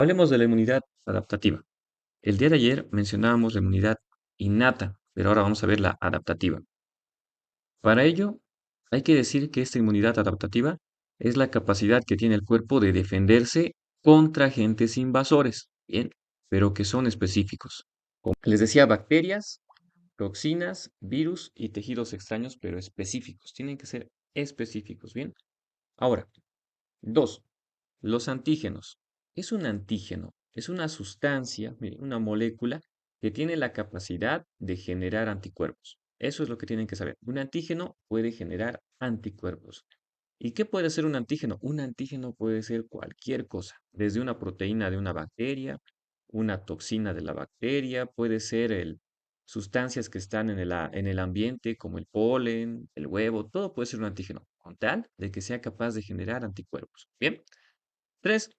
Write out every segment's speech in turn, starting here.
Hablemos de la inmunidad adaptativa. El día de ayer mencionábamos la inmunidad innata, pero ahora vamos a ver la adaptativa. Para ello, hay que decir que esta inmunidad adaptativa es la capacidad que tiene el cuerpo de defenderse contra agentes invasores, bien, pero que son específicos. Como les decía, bacterias, toxinas, virus y tejidos extraños, pero específicos. Tienen que ser específicos, bien. Ahora, dos, los antígenos. Es un antígeno, es una sustancia, mire, una molécula que tiene la capacidad de generar anticuerpos. Eso es lo que tienen que saber. Un antígeno puede generar anticuerpos. ¿Y qué puede ser un antígeno? Un antígeno puede ser cualquier cosa, desde una proteína de una bacteria, una toxina de la bacteria, puede ser sustancias que están en el ambiente, como el polen, el huevo, todo puede ser un antígeno, con tal de que sea capaz de generar anticuerpos. Bien. Tres,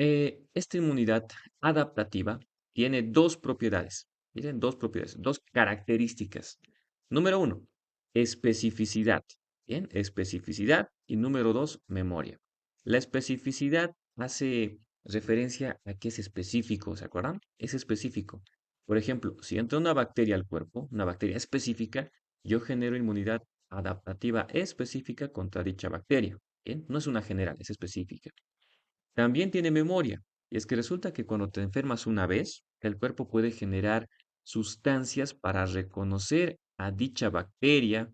esta inmunidad adaptativa tiene dos propiedades. Miren, dos propiedades, dos características. Número uno, especificidad. Bien, especificidad. Y número dos, memoria. La especificidad hace referencia a que es específico, ¿se acuerdan? Es específico. Por ejemplo, si entra una bacteria al cuerpo, una bacteria específica, yo genero inmunidad adaptativa específica contra dicha bacteria. Bien, no es una general, es específica. También tiene memoria. Y es que resulta que cuando te enfermas una vez, el cuerpo puede generar sustancias para reconocer a dicha bacteria,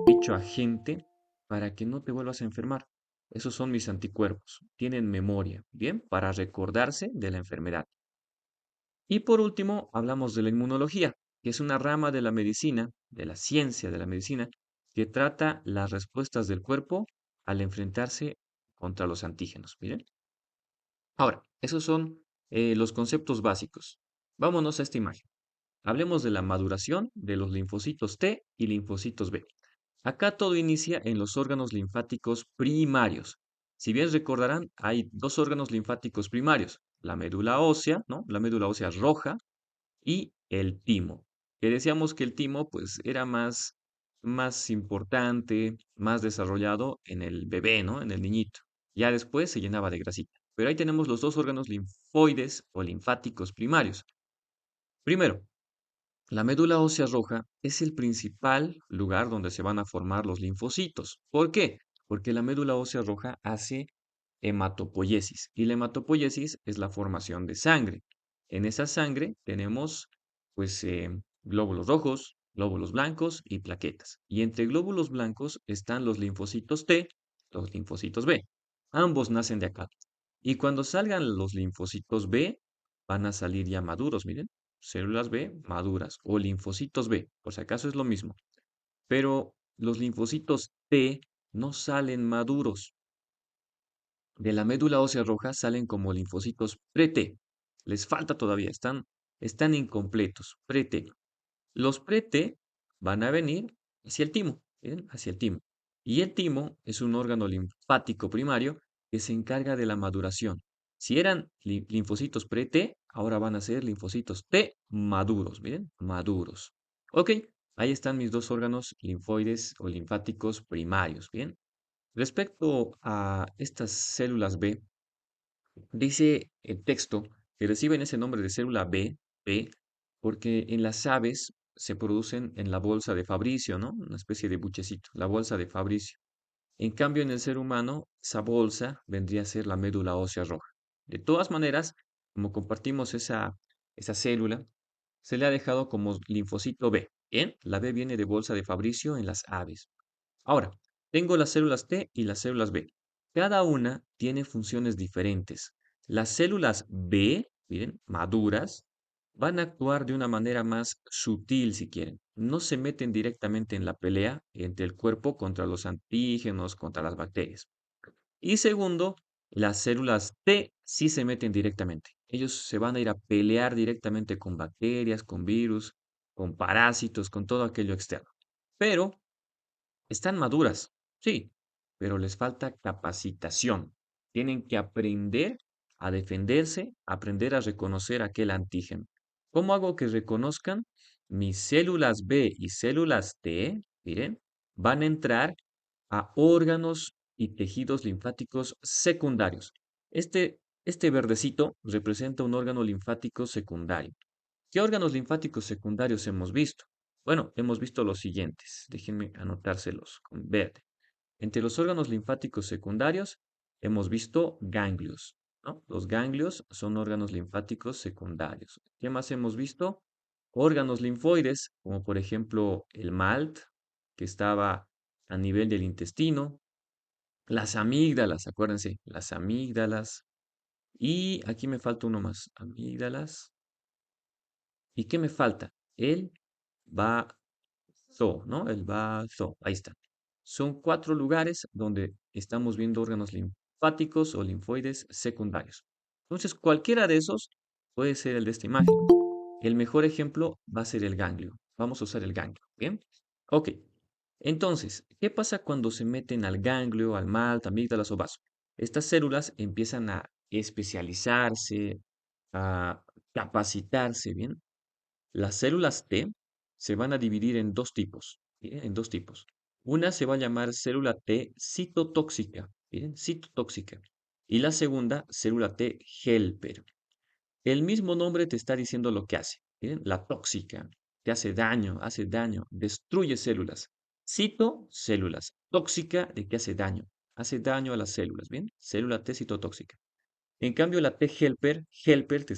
dicho agente, para que no te vuelvas a enfermar. Esos son mis anticuerpos. Tienen memoria, ¿bien? Para recordarse de la enfermedad. Y por último, hablamos de la inmunología, que es una rama de la medicina, de la ciencia de la medicina, que trata las respuestas del cuerpo al enfrentarse contra los antígenos. Miren. Ahora, esos son los conceptos básicos. Vámonos a esta imagen. Hablemos de la maduración de los linfocitos T y linfocitos B. Acá todo inicia en los órganos linfáticos primarios. Si bien recordarán, hay dos órganos linfáticos primarios, la médula ósea, ¿no? La médula ósea roja y el timo. Que decíamos que el timo, pues, era más importante, más desarrollado en el bebé, ¿no? En el niñito. Ya después se llenaba de grasita. Pero ahí tenemos los dos órganos linfoides o linfáticos primarios. Primero, la médula ósea roja es el principal lugar donde se van a formar los linfocitos. ¿Por qué? Porque la médula ósea roja hace hematopoiesis y la hematopoiesis es la formación de sangre. En esa sangre tenemos pues glóbulos rojos, glóbulos blancos y plaquetas. Y entre glóbulos blancos están los linfocitos T, los linfocitos B. Ambos nacen de acá. Y cuando salgan los linfocitos B, van a salir ya maduros, miren, células B maduras o linfocitos B, por si acaso es lo mismo. Pero los linfocitos T no salen maduros. De la médula ósea roja salen como linfocitos pre-T. Les falta todavía, están incompletos, pre-T. Los pre-T van a venir hacia el timo, ¿bien? Hacia el timo. Y el timo es un órgano linfático primario que se encarga de la maduración. Si eran linfocitos pre-T, ahora van a ser linfocitos T maduros, miren, maduros. Ok, ahí están mis dos órganos linfoides o linfáticos primarios, ¿bien? Respecto a estas células B, dice el texto que reciben ese nombre de célula B, porque en las aves se producen en la bolsa de Fabricio, ¿no? Una especie de buchecito, la bolsa de Fabricio. En cambio, en el ser humano, esa bolsa vendría a ser la médula ósea roja. De todas maneras, como compartimos esa célula, se le ha dejado como linfocito B. Bien, la B viene de bolsa de Fabricio en las aves. Ahora, tengo las células T y las células B. Cada una tiene funciones diferentes. Las células B, miren, maduras, van a actuar de una manera más sutil si quieren. No se meten directamente en la pelea entre el cuerpo contra los antígenos, contra las bacterias. Y segundo, las células T sí se meten directamente. Ellos se van a ir a pelear directamente con bacterias, con virus, con parásitos, con todo aquello externo. Pero están maduras, sí, pero les falta capacitación. Tienen que aprender a defenderse, aprender a reconocer aquel antígeno. ¿Cómo hago que reconozcan? Mis células B y células T, miren, van a entrar a órganos y tejidos linfáticos secundarios. Este Este verdecito representa un órgano linfático secundario. ¿Qué órganos linfáticos secundarios hemos visto? Bueno, hemos visto los siguientes. Déjenme anotárselos con verde. Entre los órganos linfáticos secundarios hemos visto ganglios, ¿no? Los ganglios son órganos linfáticos secundarios. ¿Qué más hemos visto? Órganos linfoides, como por ejemplo el MALT, que estaba a nivel del intestino. Las amígdalas, acuérdense, las amígdalas. Y aquí me falta uno más. Amígdalas. ¿Y qué me falta? El bazo, ¿no? El bazo. Ahí está. Son cuatro lugares donde estamos viendo órganos linfáticos o linfoides secundarios. Entonces, cualquiera de esos puede ser el de esta imagen. El mejor ejemplo va a ser el ganglio. Vamos a usar el ganglio. ¿Bien? Ok. Entonces, ¿qué pasa cuando se meten al ganglio, al MALT, amígdalas o vaso? Estas células empiezan a especializarse, a capacitarse, ¿bien? Las células T se van a dividir en dos tipos, ¿bien? En dos tipos. Una se va a llamar célula T citotóxica, ¿bien? Citotóxica. Y la segunda, célula T helper. El mismo nombre te está diciendo lo que hace. ¿Bien? La tóxica. Te hace daño, destruye células. Cito, células. Tóxica, de que hace daño. Hace daño a las células, ¿bien? Célula T citotóxica. En cambio, la T helper, helper te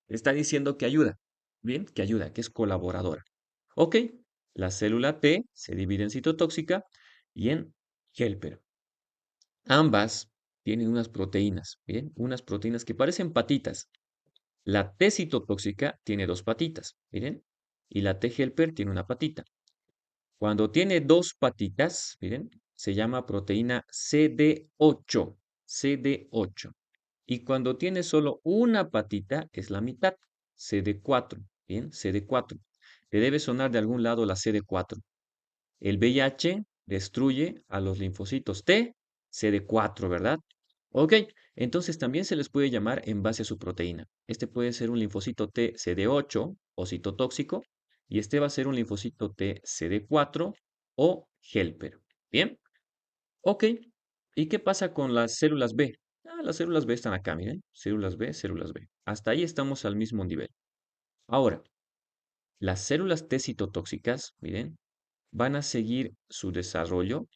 está diciendo que ayuda, ¿bien? Que ayuda, que es colaboradora. Ok, la célula T se divide en citotóxica y en helper. Ambas tienen unas proteínas, ¿bien? Unas proteínas que parecen patitas. La T citotóxica tiene dos patitas, miren, y la T helper tiene una patita. Cuando tiene dos patitas, miren, se llama proteína CD8, CD8. Y cuando tiene solo una patita, es la mitad, CD4, bien, CD4. Te debe sonar de algún lado la CD4. El VIH destruye a los linfocitos T, CD4, ¿verdad? Ok, entonces también se les puede llamar en base a su proteína. Este puede ser un linfocito T CD8 o citotóxico y este va a ser un linfocito T CD4 o helper. Bien, ok. ¿Y qué pasa con las células B? Las células B están acá, miren. Células B, células B. Hasta ahí estamos al mismo nivel. Ahora, las células T citotóxicas, miren, van a seguir su desarrollo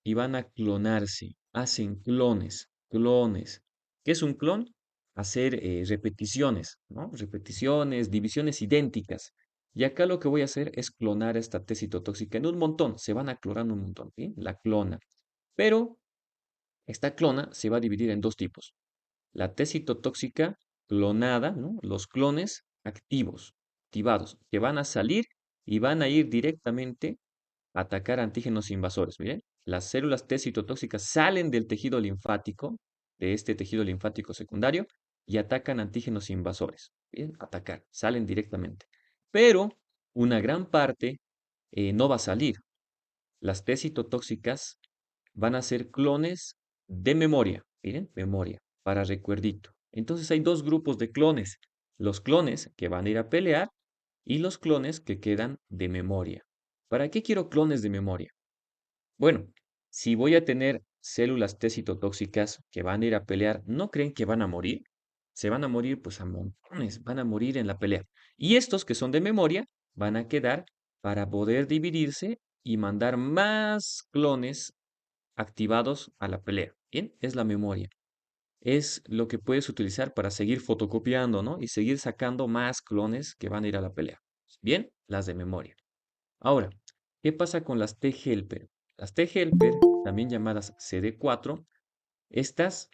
y van a clonarse. Hacen clones, clones. ¿Qué es un clon? Hacer repeticiones, ¿no? Repeticiones, divisiones idénticas. Y acá lo que voy a hacer es clonar esta T citotóxica en un montón. Se van a clonar un montón, ¿sí? La clona. Pero esta clona se va a dividir en dos tipos. La T citotóxica clonada, ¿no? Los clones activos, activados, que van a salir y van a ir directamente atacar antígenos invasores. Miren, las células T citotóxicas salen del tejido linfático, de este tejido linfático secundario, y atacan antígenos invasores. Bien, atacar, salen directamente. Pero una gran parte no va a salir. Las T citotóxicas van a ser clones de memoria. Miren, memoria, para recuerdito. Entonces hay dos grupos de clones. Los clones que van a ir a pelear y los clones que quedan de memoria. ¿Para qué quiero clones de memoria? Bueno, si voy a tener células T citotóxicas que van a ir a pelear, ¿no creen que van a morir? Se van a morir pues a montones, van a morir en la pelea. Y estos que son de memoria van a quedar para poder dividirse y mandar más clones activados a la pelea. Bien, es la memoria. Es lo que puedes utilizar para seguir fotocopiando, ¿no? Y seguir sacando más clones que van a ir a la pelea. Bien, las de memoria. Ahora, ¿qué pasa con las T-helper? Las T-helper, también llamadas CD4, estas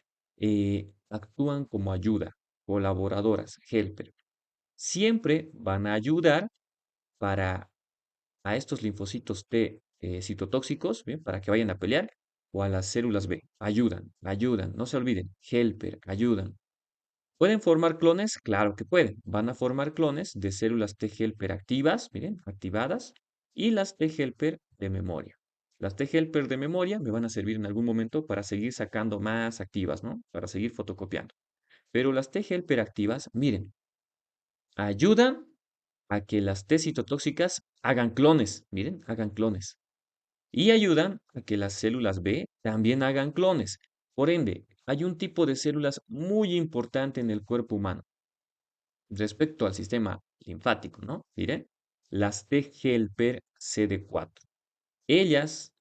actúan como ayuda, colaboradoras, helper. Siempre van a ayudar para a estos linfocitos T citotóxicos, ¿bien? Para que vayan a pelear, o a las células B. Ayudan, ayudan, no se olviden, helper, ayudan. ¿Pueden formar clones? Claro que pueden. Van a formar clones de células T helper activas, miren, activadas, y las T helper de memoria. Las T helper de memoria me van a servir en algún momento para seguir sacando más activas, ¿no? Para seguir fotocopiando. Pero las T helper activas, miren, ayudan a que las T citotóxicas hagan clones, miren, hagan clones. Y ayudan a que las células B también hagan clones. Por ende, hay un tipo de células muy importante en el cuerpo humano respecto al sistema linfático, ¿no? Miren, las T helper CD4. Ellas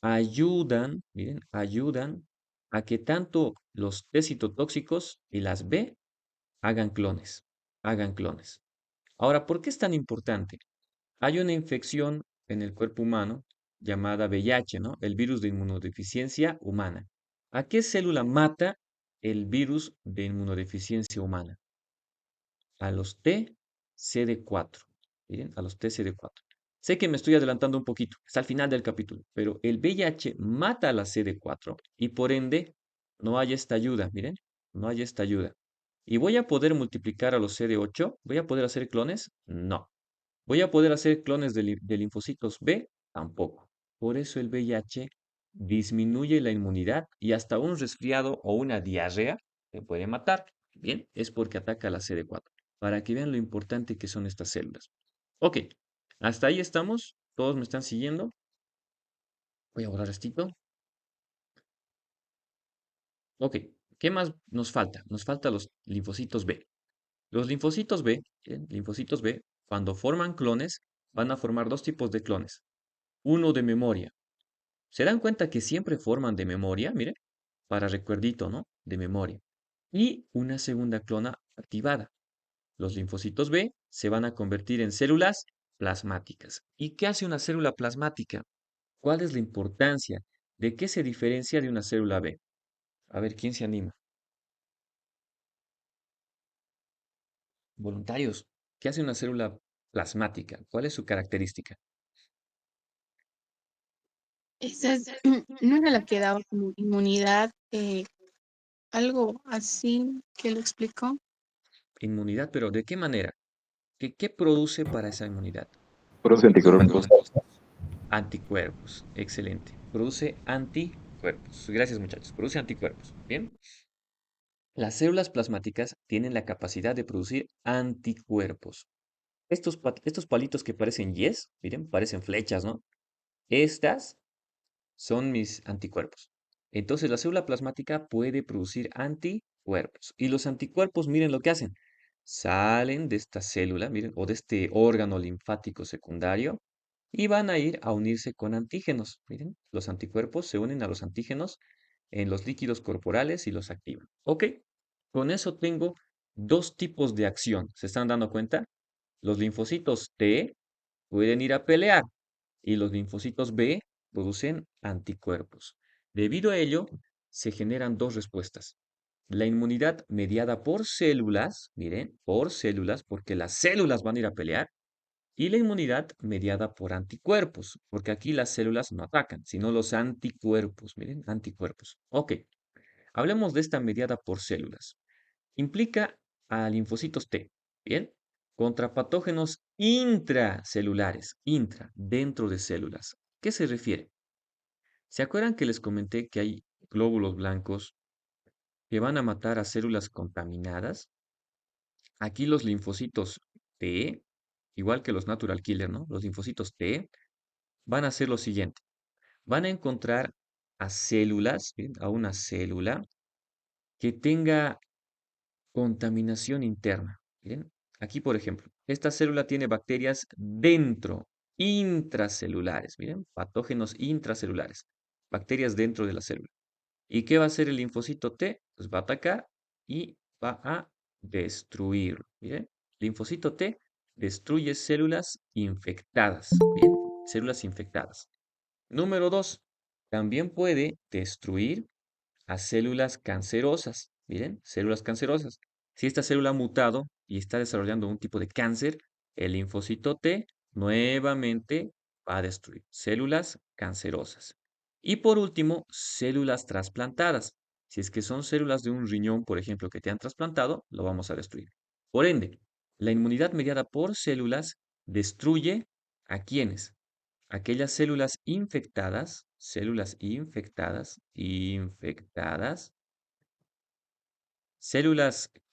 ayudan, miren, ayudan a que tanto los T citotóxicos y las B hagan clones, hagan clones. Ahora, ¿por qué es tan importante? Hay una infección en el cuerpo humano llamada VIH, ¿no? El virus de inmunodeficiencia humana. ¿A qué célula mata el virus de inmunodeficiencia humana? A los TCD4. Miren, a los TCD4. Sé que me estoy adelantando un poquito, está al final del capítulo, pero el VIH mata a la CD4 y por ende no hay esta ayuda, miren, no hay esta ayuda. ¿Y voy a poder multiplicar a los CD8? ¿Voy a poder hacer clones? No. ¿Voy a poder hacer clones de linfocitos B? Tampoco. Por eso el VIH disminuye la inmunidad y hasta un resfriado o una diarrea te puede matar. Bien, es porque ataca la CD4. Para que vean lo importante que son estas células. Ok, hasta ahí estamos. Todos me están siguiendo. Voy a borrar esto. Ok, ¿qué más nos falta? Nos faltan los linfocitos B. Los linfocitos B, linfocitos B, cuando forman clones, van a formar dos tipos de clones. Uno de memoria. ¿Se dan cuenta que siempre forman de memoria? Mire, para recuerdito, ¿no? De memoria. Y una segunda clona activada. Los linfocitos B se van a convertir en células plasmáticas. ¿Y qué hace una célula plasmática? ¿Cuál es la importancia? ¿De qué se diferencia de una célula B? A ver, ¿quién se anima? Voluntarios. ¿Qué hace una célula plasmática? ¿Cuál es su característica? Esa es, no era la que daba como inmunidad, algo así que lo explicó. Inmunidad, pero ¿de qué manera? ¿Qué produce para esa inmunidad? Produce anticuerpos. Anticuerpos. Excelente. Produce anticuerpos. Gracias, muchachos. Produce anticuerpos. Bien. Las células plasmáticas tienen la capacidad de producir anticuerpos. Estos palitos que parecen yes, miren, parecen flechas, ¿no? Estas son mis anticuerpos. Entonces la célula plasmática puede producir anticuerpos. Y los anticuerpos, miren lo que hacen. Salen de esta célula, miren, o de este órgano linfático secundario y van a ir a unirse con antígenos. Miren, los anticuerpos se unen a los antígenos en los líquidos corporales y los activan. Ok, con eso tengo dos tipos de acción. ¿Se están dando cuenta? Los linfocitos T pueden ir a pelear y los linfocitos B producen anticuerpos. Debido a ello, se generan dos respuestas. La inmunidad mediada por células, miren, por células, porque las células van a ir a pelear, y la inmunidad mediada por anticuerpos, porque aquí las células no atacan, sino los anticuerpos, miren, anticuerpos. Ok, hablemos de esta mediada por células. Implica a linfocitos T, ¿bien? Contra patógenos intracelulares, dentro de células. ¿Qué se refiere? ¿Se acuerdan que les comenté que hay glóbulos blancos que van a matar a células contaminadas? Aquí los linfocitos T, igual que los natural killer, ¿no? Los linfocitos T van a hacer lo siguiente. Van a encontrar a células, ¿bien? A una célula que tenga contaminación interna. Miren, aquí por ejemplo, esta célula tiene bacterias dentro, intracelulares. Miren, patógenos intracelulares, bacterias dentro de la célula. ¿Y qué va a hacer el linfocito T? Pues va a atacar y va a destruir. Miren, linfocito T destruye células infectadas. Bien, células infectadas. Número 2, también puede destruir a células cancerosas. Miren, células cancerosas. Si esta célula ha mutado y está desarrollando un tipo de cáncer, el linfocito T nuevamente va a destruir células cancerosas. Y por último, células trasplantadas. Si es que son células de un riñón, por ejemplo, que te han trasplantado, lo vamos a destruir. Por ende, la inmunidad mediada por células destruye a quienes aquellas células infectadas, células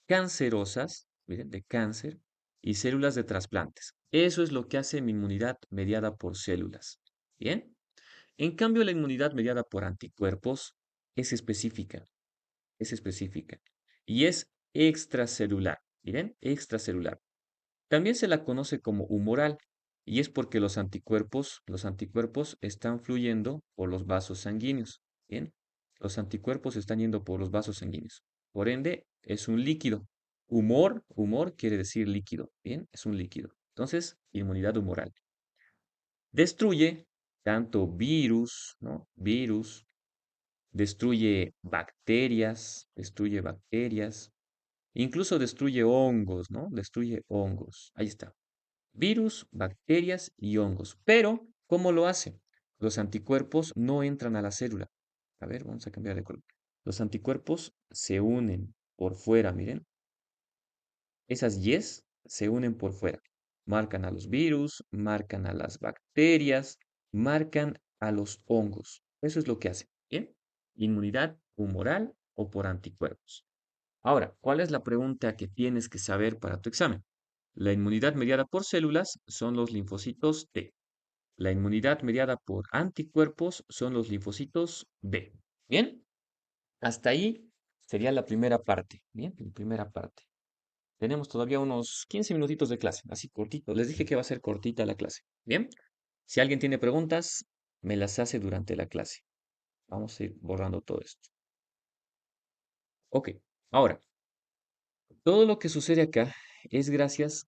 cancerosas, miren, de cáncer, y células de trasplantes. Eso es lo que hace mi inmunidad mediada por células. Bien. En cambio, la inmunidad mediada por anticuerpos es específica. es específica y es extracelular. Miren, extracelular. También se la conoce como humoral y es porque los anticuerpos están fluyendo por los vasos sanguíneos. Bien, los anticuerpos están yendo por los vasos sanguíneos. Por ende, es un líquido. Humor quiere decir líquido. Bien, es un líquido. Entonces, inmunidad humoral. Destruye tanto virus, ¿no? Virus, destruye bacterias, incluso destruye hongos, ¿no? Destruye hongos. Ahí está. Virus, bacterias y hongos. Pero, ¿cómo lo hace? Los anticuerpos no entran a la célula. A ver, vamos a cambiar de color. Los anticuerpos se unen por fuera, miren. Esas yes se unen por fuera. Marcan a los virus, marcan a las bacterias, marcan a los hongos. Eso es lo que hace. ¿Bien? Inmunidad humoral o por anticuerpos. Ahora, ¿cuál es la pregunta que tienes que saber para tu examen? La inmunidad mediada por células son los linfocitos T. La inmunidad mediada por anticuerpos son los linfocitos B. ¿Bien? Hasta ahí sería la primera parte. Bien, la primera parte. Tenemos todavía unos 15 minutitos de clase, así cortito. Les dije que va a ser cortita la clase. Bien. Si alguien tiene preguntas, me las hace durante la clase. Vamos a ir borrando todo esto. Ok. Ahora, todo lo que sucede acá es gracias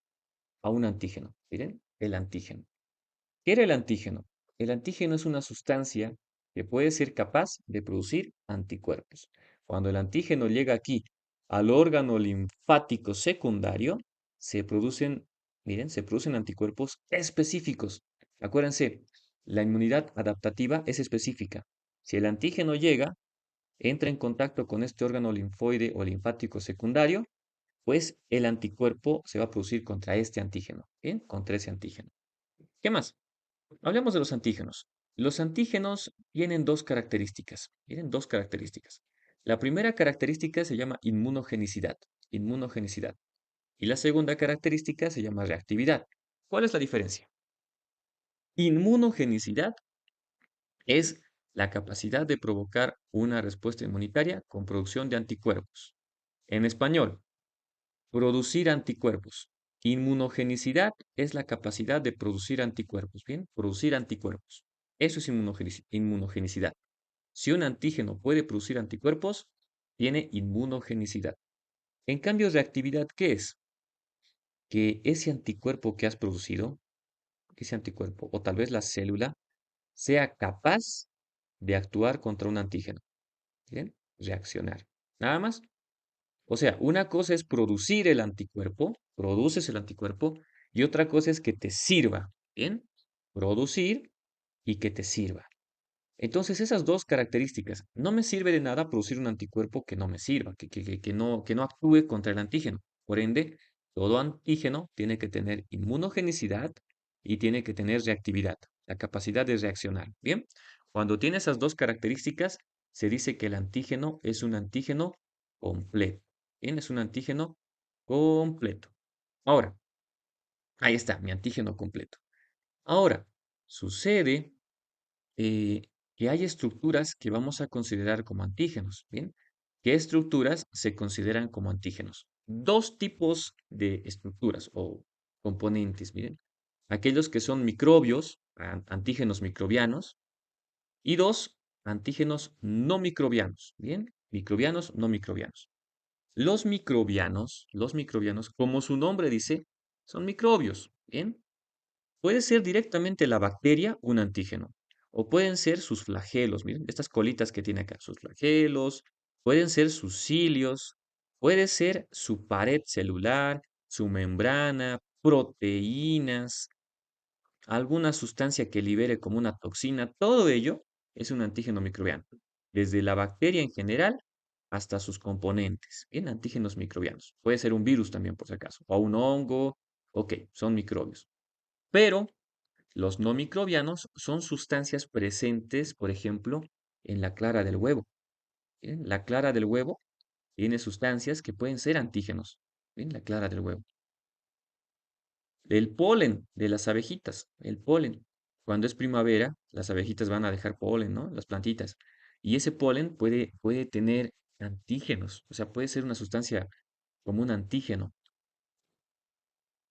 a un antígeno. Miren, el antígeno. ¿Qué era el antígeno? El antígeno es una sustancia que puede ser capaz de producir anticuerpos. Cuando el antígeno llega aquí al órgano linfático secundario, se producen, miren, se producen anticuerpos específicos. Acuérdense, la inmunidad adaptativa es específica. Si el antígeno llega, entra en contacto con este órgano linfoide o linfático secundario, pues el anticuerpo se va a producir contra este antígeno, ¿bien? Contra ese antígeno. ¿Qué más? Hablemos de los antígenos. Los antígenos tienen dos características. Tienen dos características. La primera característica se llama inmunogenicidad. Inmunogenicidad. Y la segunda característica se llama reactividad. ¿Cuál es la diferencia? Inmunogenicidad es la capacidad de provocar una respuesta inmunitaria con producción de anticuerpos. En español, producir anticuerpos. Inmunogenicidad es la capacidad de producir anticuerpos. Bien, producir anticuerpos. Eso es inmunogenicidad. Si un antígeno puede producir anticuerpos, tiene inmunogenicidad. En cambio, reactividad, ¿qué es? Que ese anticuerpo que has producido, ese anticuerpo, o tal vez la célula, sea capaz de actuar contra un antígeno. ¿Bien? Reaccionar. Nada más. O sea, una cosa es producir el anticuerpo, produces el anticuerpo, y otra cosa es que te sirva. ¿Bien? Producir y que te sirva. Entonces, esas dos características, no me sirve de nada producir un anticuerpo que no me sirva, que no actúe contra el antígeno. Por ende, todo antígeno tiene que tener inmunogenicidad y tiene que tener reactividad, la capacidad de reaccionar. Bien, cuando tiene esas dos características, se dice que el antígeno es un antígeno completo. Bien, es un antígeno completo. Ahora, ahí está, mi antígeno completo. Ahora, sucede eh, que hay estructuras que vamos a considerar como antígenos, ¿bien? ¿Qué estructuras se consideran como antígenos? Dos tipos de estructuras o componentes, miren. Aquellos que son microbios, antígenos microbianos, y dos, antígenos no microbianos, ¿bien? Microbianos, no microbianos. Los microbianos, como su nombre dice, son microbios, ¿bien? Puede ser directamente la bacteria un antígeno, o pueden ser sus flagelos, miren, estas colitas que tiene acá, sus flagelos, pueden ser sus cilios, puede ser su pared celular, su membrana, proteínas, alguna sustancia que libere como una toxina, todo ello es un antígeno microbiano, desde la bacteria en general hasta sus componentes, bien, antígenos microbianos. Puede ser un virus también, por si acaso, o un hongo, ok, son microbios. Pero los no microbianos son sustancias presentes, por ejemplo, en la clara del huevo. ¿Bien? La clara del huevo tiene sustancias que pueden ser antígenos. ¿Bien? La clara del huevo. El polen de las abejitas, el polen. Cuando es primavera, las abejitas van a dejar polen, ¿no? Las plantitas. Y ese polen puede tener Antígenos, o sea, puede ser una sustancia como un antígeno.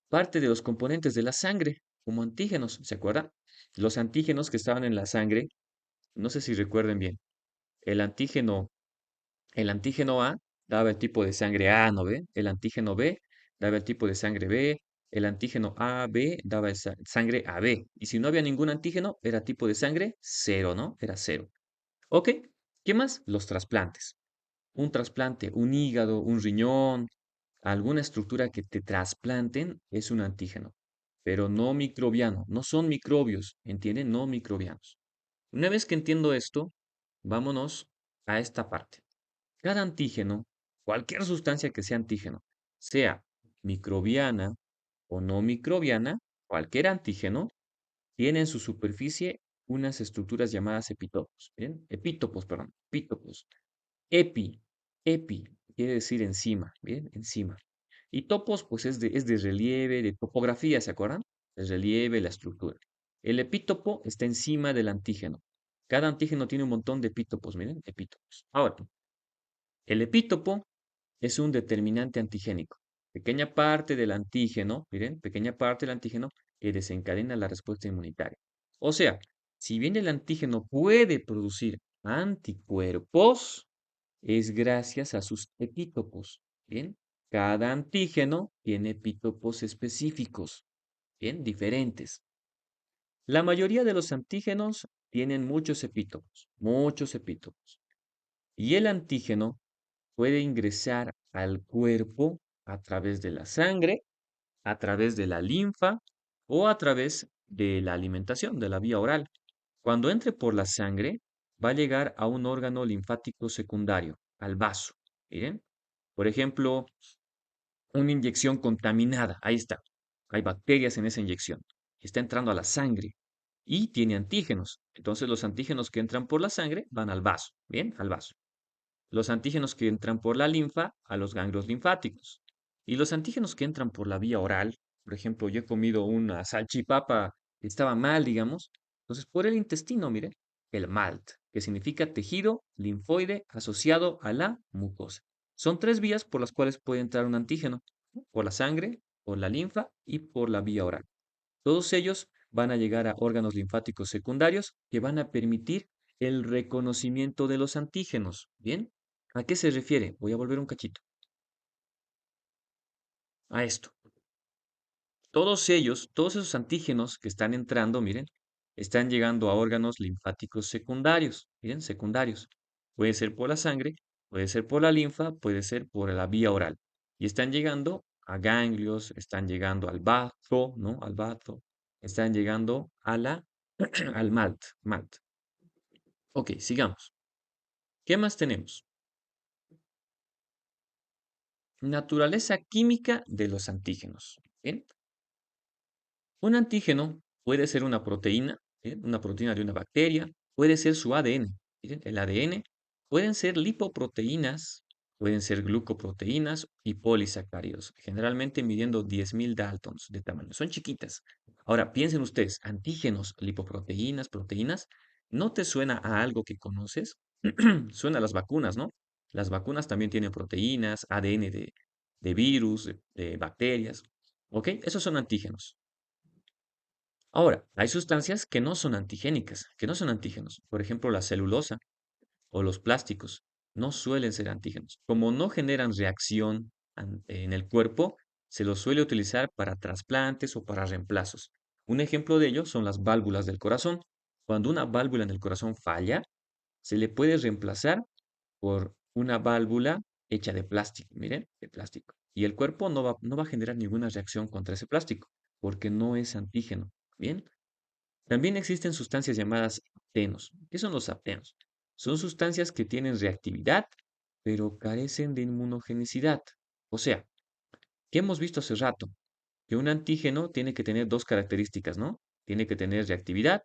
Parte de los componentes de la sangre como antígenos, ¿se acuerdan? Los antígenos que estaban en la sangre, no sé si recuerden bien. El antígeno, el antígeno A daba el tipo de sangre A, ¿no ve? El antígeno B daba el tipo de sangre B. El antígeno AB daba esa sangre AB. Y si no había ningún antígeno, era tipo de sangre cero, ¿no? Era cero. ¿Ok? ¿Qué más? Los trasplantes. Un trasplante, un hígado, un riñón, alguna estructura que te trasplanten es un antígeno, pero no microbiano, no son microbios, ¿entienden? No microbianos. Una vez que entiendo esto, vámonos a esta parte. Cada antígeno, cualquier sustancia que sea antígeno, sea microbiana o no microbiana, cualquier antígeno tiene en su superficie unas estructuras llamadas epitopos, ¿bien? Epítopos, perdón, epítopos. Epi, epi, quiere decir encima, ¿bien? Encima. Y topos, pues es de relieve, de topografía, ¿se acuerdan? El relieve, la estructura. El epítopo está encima del antígeno. Cada antígeno tiene un montón de epítopos, miren, epítopos. Ahora, el epítopo es un determinante antigénico. Pequeña parte del antígeno, miren, pequeña parte del antígeno que desencadena la respuesta inmunitaria. O sea, si bien el antígeno puede producir anticuerpos, es gracias a sus epítopos. Bien, cada antígeno tiene epítopos específicos, bien, diferentes. La mayoría de los antígenos tienen muchos epítopos, muchos epítopos. Y el antígeno puede ingresar al cuerpo a través de la sangre, a través de la linfa o a través de la alimentación, de la vía oral. Cuando entre por la sangre, va a llegar a un órgano linfático secundario, al vaso. Miren, por ejemplo, una inyección contaminada, ahí está. Hay bacterias en esa inyección. Está entrando a la sangre y tiene antígenos. Entonces los antígenos que entran por la sangre van al vaso, ¿bien? Al vaso. Los antígenos que entran por la linfa a los ganglios linfáticos. Y los antígenos que entran por la vía oral, por ejemplo, yo he comido una salchipapa que estaba mal, digamos, entonces por el intestino, mire, el MALT, que significa tejido linfoide asociado a la mucosa. Son tres vías por las cuales puede entrar un antígeno, ¿no? Por la sangre, por la linfa y por la vía oral. Todos ellos van a llegar a órganos linfáticos secundarios que van a permitir el reconocimiento de los antígenos. ¿Bien? ¿A qué se refiere? Voy a volver un cachito a esto. Todos ellos, todos esos antígenos que están entrando, miren, están llegando a órganos linfáticos secundarios. Miren, secundarios. Puede ser por la sangre, puede ser por la linfa, puede ser por la vía oral. Y están llegando a ganglios, están llegando al bazo, ¿no? Al bazo. Están llegando a al malt. Ok, sigamos. ¿Qué más tenemos? Naturaleza química de los antígenos. Bien, un antígeno puede ser una proteína, ¿bien? Una proteína de una bacteria, puede ser su ADN. ¿Bien? El ADN pueden ser lipoproteínas, pueden ser glucoproteínas y polisacáridos, generalmente midiendo 10.000 Daltons de tamaño. Son chiquitas. Ahora, piensen ustedes, antígenos, lipoproteínas, proteínas, ¿no te suena a algo que conoces? Suena a las vacunas, ¿no? Las vacunas también tienen proteínas, ADN de virus, de bacterias. ¿Ok? Esos son antígenos. Ahora, hay sustancias que no son antigénicas, que no son antígenos. Por ejemplo, la celulosa o los plásticos no suelen ser antígenos. Como no generan reacción en el cuerpo, se los suele utilizar para trasplantes o para reemplazos. Un ejemplo de ello son las válvulas del corazón. Cuando una válvula en el corazón falla, se le puede reemplazar por una válvula hecha de plástico, miren, de plástico. Y el cuerpo no va a generar ninguna reacción contra ese plástico, porque no es antígeno. Bien, también existen sustancias llamadas aptenos. ¿Qué son los aptenos? Son sustancias que tienen reactividad, pero carecen de inmunogenicidad. O sea, ¿qué hemos visto hace rato? Que un antígeno tiene que tener dos características, ¿no? Tiene que tener reactividad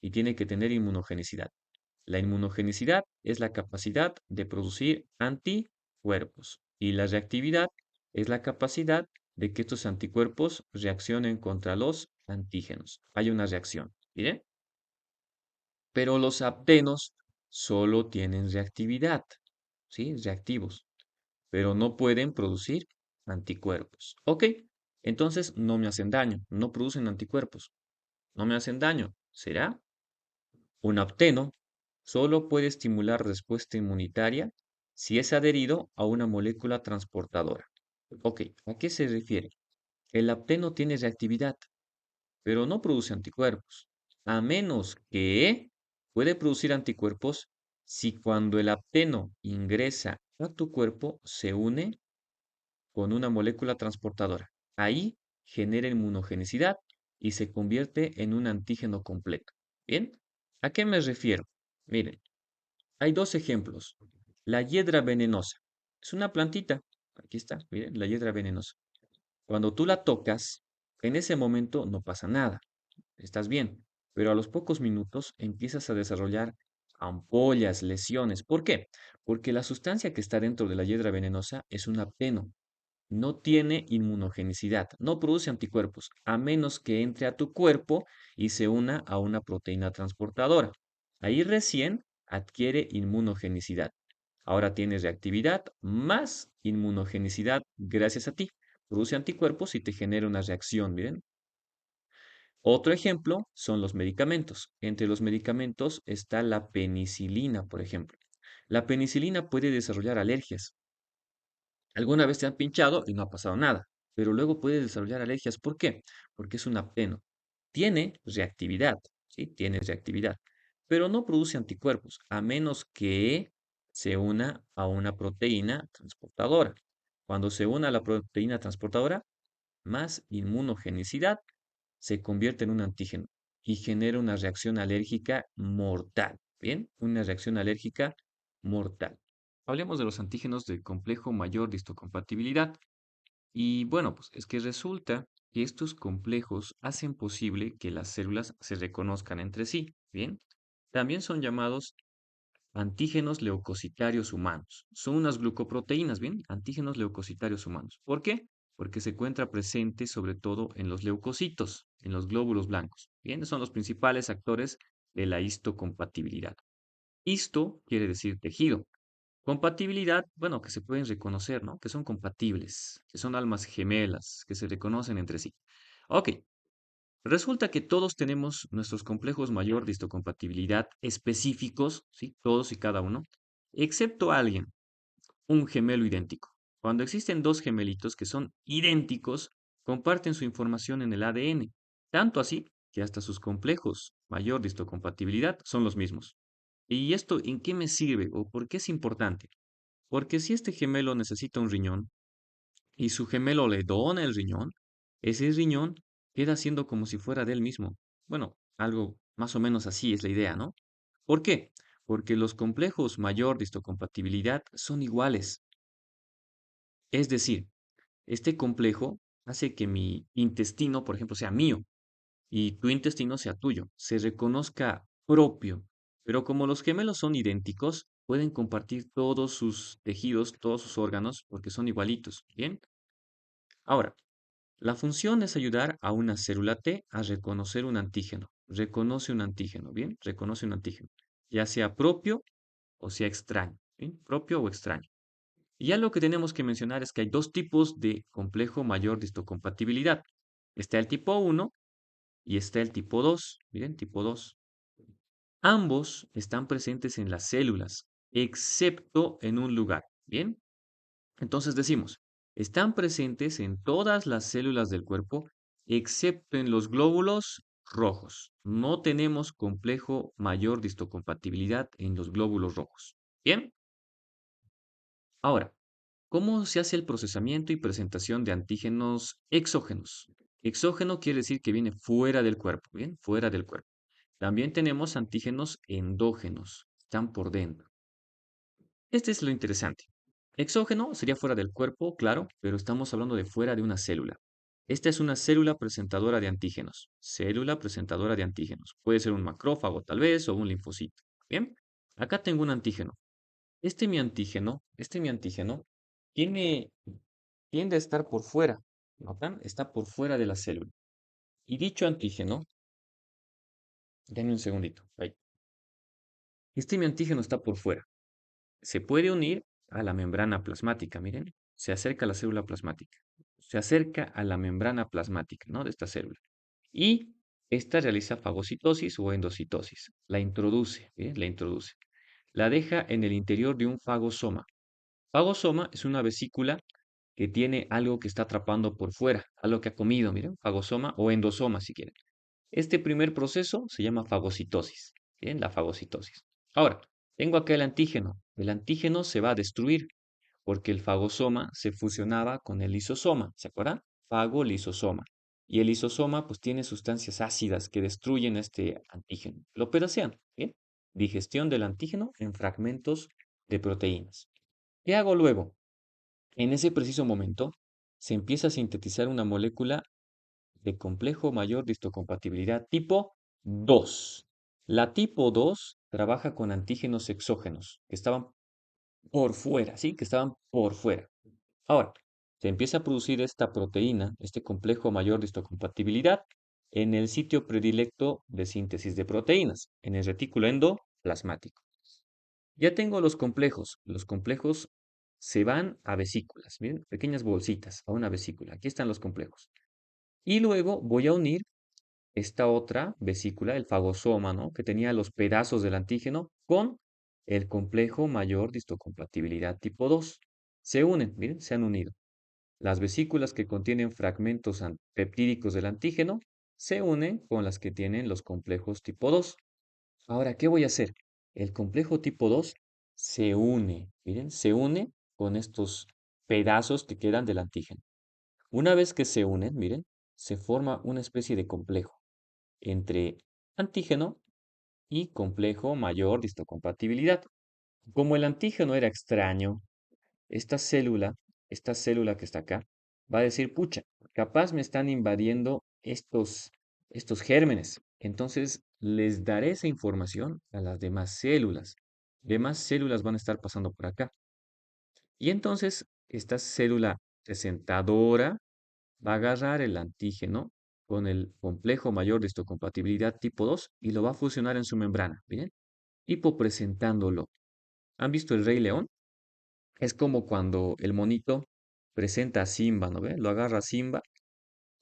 y tiene que tener inmunogenicidad. La inmunogenicidad es la capacidad de producir anticuerpos y la reactividad es la capacidad de que estos anticuerpos reaccionen contra los antígenos. Hay una reacción, ¿bien? Pero los aptenos solo tienen reactividad. ¿sí? Reactivos, pero no pueden producir anticuerpos. Ok, entonces no me hacen daño, no producen anticuerpos, no me hacen daño. ¿Será? Un apteno solo puede estimular respuesta inmunitaria si es adherido a una molécula transportadora. Ok, ¿a qué se refiere? El apteno tiene reactividad, pero no produce anticuerpos, a menos que puede producir anticuerpos si cuando el apteno ingresa a tu cuerpo se une con una molécula transportadora. Ahí genera inmunogenicidad y se convierte en un antígeno completo. ¿Bien? ¿A qué me refiero? Miren, hay dos ejemplos. La hiedra venenosa. Es una plantita. Aquí está, miren, la hiedra venenosa. Cuando tú la tocas, en ese momento no pasa nada, estás bien, pero a los pocos minutos empiezas a desarrollar ampollas, lesiones. ¿Por qué? Porque la sustancia que está dentro de la hiedra venenosa es un apteno. No tiene inmunogenicidad, no produce anticuerpos, a menos que entre a tu cuerpo y se una a una proteína transportadora. Ahí recién adquiere inmunogenicidad. Ahora tienes reactividad más inmunogenicidad gracias a ti. Produce anticuerpos y te genera una reacción, ¿miren? Otro ejemplo son los medicamentos. Entre los medicamentos está la penicilina, por ejemplo. La penicilina puede desarrollar alergias. Alguna vez te han pinchado y no ha pasado nada, pero luego puede desarrollar alergias. ¿Por qué? Porque es un apteno. Tiene reactividad, ¿sí? Tiene reactividad, pero no produce anticuerpos, a menos que se una a una proteína transportadora. Cuando se une a la proteína transportadora, más inmunogenicidad, se convierte en un antígeno y genera una reacción alérgica mortal. ¿Bien? Una reacción alérgica mortal. Hablemos de los antígenos del complejo mayor de histocompatibilidad. Y bueno, pues es que resulta que estos complejos hacen posible que las células se reconozcan entre sí. Bien, también son llamados antígenos leucocitarios humanos. Son unas glucoproteínas, bien, antígenos leucocitarios humanos. ¿Por qué? Porque se encuentra presente sobre todo en los leucocitos, en los glóbulos blancos. Bien, son los principales actores de la histocompatibilidad. Histo quiere decir tejido. Compatibilidad, bueno, que se pueden reconocer, ¿no? Que son compatibles, que son almas gemelas, que se reconocen entre sí. Ok, resulta que todos tenemos nuestros complejos mayor de histocompatibilidad específicos, ¿sí? Todos y cada uno, excepto alguien, un gemelo idéntico. Cuando existen dos gemelitos que son idénticos, comparten su información en el ADN, tanto así que hasta sus complejos mayor de histocompatibilidad son los mismos. ¿Y esto en qué me sirve o por qué es importante? Porque si este gemelo necesita un riñón y su gemelo le dona el riñón, ese riñón queda siendo como si fuera de él mismo. Bueno, algo más o menos así es la idea, ¿no? ¿Por qué? Porque los complejos mayor de histocompatibilidad son iguales. Es decir, este complejo hace que mi intestino, por ejemplo, sea mío y tu intestino sea tuyo, se reconozca propio. Pero como los gemelos son idénticos, pueden compartir todos sus tejidos, todos sus órganos, porque son igualitos. ¿Bien? Ahora, la función es ayudar a una célula T a reconocer un antígeno. Reconoce un antígeno, ¿bien? Reconoce un antígeno, ya sea propio o sea extraño, ¿bien? Propio o extraño. Y ya lo que tenemos que mencionar es que hay dos tipos de complejo mayor de histocompatibilidad. Está el tipo 1 y está el tipo 2. Miren, tipo 2. Ambos están presentes en las células, excepto en un lugar. Bien, entonces decimos, están presentes en todas las células del cuerpo, excepto en los glóbulos rojos. No tenemos complejo mayor de histocompatibilidad en los glóbulos rojos. Bien, ahora, ¿cómo se hace el procesamiento y presentación de antígenos exógenos? Exógeno quiere decir que viene fuera del cuerpo, bien, fuera del cuerpo. También tenemos antígenos endógenos, están por dentro. Este es lo interesante. Exógeno sería fuera del cuerpo, claro, pero estamos hablando de fuera de una célula. Esta es una célula presentadora de antígenos. Célula presentadora de antígenos. Puede ser un macrófago tal vez o un linfocito. Bien, acá tengo un antígeno. Este mi antígeno tiene, tiende a estar por fuera. ¿Notan? Está por fuera de la célula. Y dicho antígeno, denme un segundito. Ahí. Este mi antígeno está por fuera. Se puede unir a la membrana plasmática, miren, se acerca a la célula plasmática, se acerca a la membrana plasmática, ¿no? De esta célula. Y esta realiza fagocitosis o endocitosis. La introduce, ¿bien? La introduce. La deja en el interior de un fagosoma. Fagosoma es una vesícula que tiene algo que está atrapando por fuera, algo que ha comido, miren, fagosoma o endosoma si quieren. Este primer proceso se llama fagocitosis, ¿bien? La fagocitosis. Ahora, tengo acá el antígeno. El antígeno se va a destruir porque el fagosoma se fusionaba con el lisosoma, ¿se acuerdan? Fagolisosoma. Y el lisosoma pues tiene sustancias ácidas que destruyen este antígeno. Lo pedacean, ¿bien? Digestión del antígeno en fragmentos de proteínas. ¿Qué hago luego? En ese preciso momento se empieza a sintetizar una molécula de complejo mayor de histocompatibilidad tipo 2. La tipo 2 trabaja con antígenos exógenos que estaban por fuera, ¿sí? Que estaban por fuera. Ahora, se empieza a producir esta proteína, este complejo mayor de histocompatibilidad, en el sitio predilecto de síntesis de proteínas, en el retículo endoplasmático. Ya tengo los complejos. Los complejos se van a vesículas, miren, pequeñas bolsitas a una vesícula. Aquí están los complejos. Y luego voy a unir esta otra vesícula, el fagosoma, ¿no? Que tenía los pedazos del antígeno con el complejo mayor de histocompatibilidad tipo 2. Se unen, miren, se han unido. Las vesículas que contienen fragmentos peptídicos del antígeno se unen con las que tienen los complejos tipo 2. Ahora, ¿qué voy a hacer? El complejo tipo 2 se une, miren, se une con estos pedazos que quedan del antígeno. Una vez que se unen, miren, se forma una especie de complejo entre antígeno y complejo mayor de histocompatibilidad. Como el antígeno era extraño, esta célula, esta célula que está acá, va a decir, pucha, capaz me están invadiendo estos gérmenes. Entonces les daré esa información a las demás células. Demás células van a estar pasando por acá. Y entonces esta célula presentadora va a agarrar el antígeno con el complejo mayor de histocompatibilidad tipo 2 y lo va a fusionar en su membrana. ¿Bien? Hipopresentándolo. ¿Han visto el Rey León? Es como cuando el monito presenta a Simba, ¿no ve? Lo agarra a Simba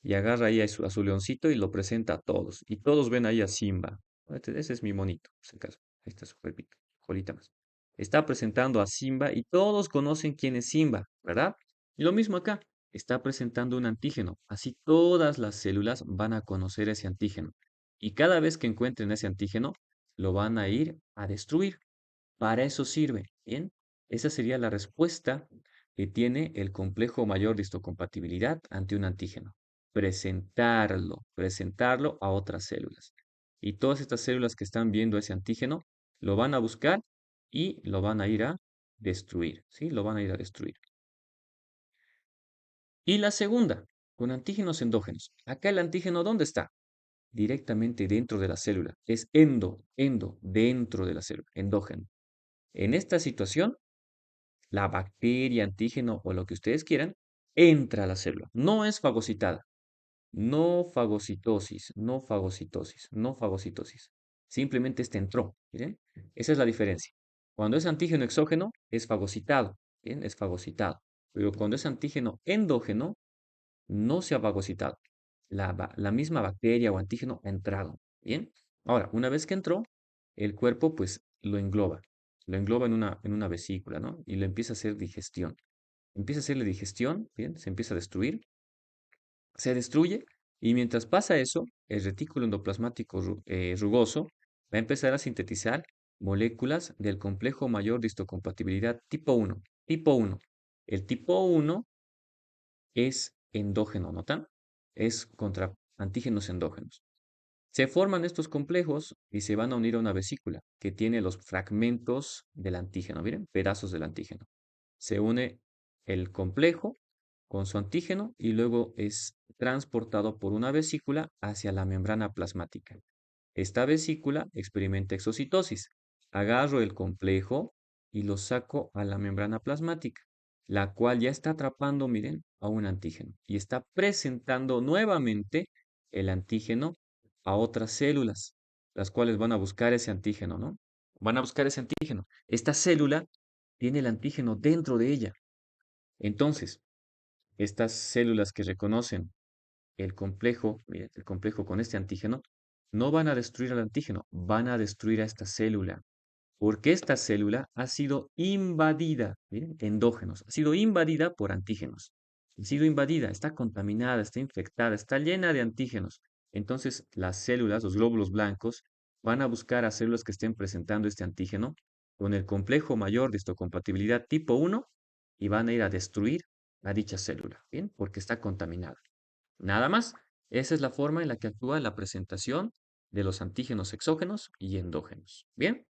y agarra ahí a su leoncito y lo presenta a todos. Y todos ven ahí a Simba. Ese es mi monito, por si acaso. Ahí está su cuerpito, colita más. Está presentando a Simba y todos conocen quién es Simba, ¿verdad? Y lo mismo acá. Está presentando un antígeno. Así todas las células van a conocer ese antígeno. Y cada vez que encuentren ese antígeno, lo van a ir a destruir. Para eso sirve, ¿bien? Esa sería la respuesta que tiene el complejo mayor de histocompatibilidad ante un antígeno. Presentarlo a otras células. Y todas estas células que están viendo ese antígeno lo van a buscar y lo van a ir a destruir, ¿sí? Lo van a ir a destruir. Y la segunda, con antígenos endógenos. Acá el antígeno, ¿dónde está? Directamente dentro de la célula. Es dentro de la célula, endógeno. En esta situación, la bacteria, antígeno o lo que ustedes quieran, entra a la célula. No es fagocitada. No fagocitosis, no fagocitosis, no fagocitosis. Simplemente este entró. ¿Miren? Esa es la diferencia. Cuando es antígeno exógeno, es fagocitado. ¿Bien? Es fagocitado. Pero cuando es antígeno endógeno, no se ha fagocitado. La misma bacteria o antígeno ha entrado. ¿Bien? Ahora, una vez que entró, el cuerpo pues lo engloba. Lo engloba en una vesícula, ¿no? Y le empieza a hacer digestión. Empieza a hacerle digestión, ¿bien? Se empieza a destruir. Se destruye y mientras pasa eso, el retículo endoplasmático rugoso va a empezar a sintetizar moléculas del complejo mayor de histocompatibilidad tipo 1. Tipo 1. El tipo 1 es endógeno, ¿notan? Es contra antígenos endógenos. Se forman estos complejos y se van a unir a una vesícula que tiene los fragmentos del antígeno, miren, pedazos del antígeno. Se une el complejo con su antígeno y luego es transportado por una vesícula hacia la membrana plasmática. Esta vesícula experimenta exocitosis. Agarro el complejo y lo saco a la membrana plasmática, la cual ya está atrapando, miren, a un antígeno y está presentando nuevamente el antígeno a otras células, las cuales van a buscar ese antígeno, ¿no? Van a buscar ese antígeno. Esta célula tiene el antígeno dentro de ella. Entonces, estas células que reconocen el complejo, miren, el complejo con este antígeno, no van a destruir al antígeno, van a destruir a esta célula, porque esta célula ha sido invadida, miren, endógenos, ha sido invadida por antígenos. Ha sido invadida, está contaminada, está infectada, está llena de antígenos. Entonces, las células, los glóbulos blancos, van a buscar a células que estén presentando este antígeno con el complejo mayor de histocompatibilidad tipo 1 y van a ir a destruir a dicha célula, ¿bien? Porque está contaminada. Nada más. Esa es la forma en la que actúa la presentación de los antígenos exógenos y endógenos. ¿Bien?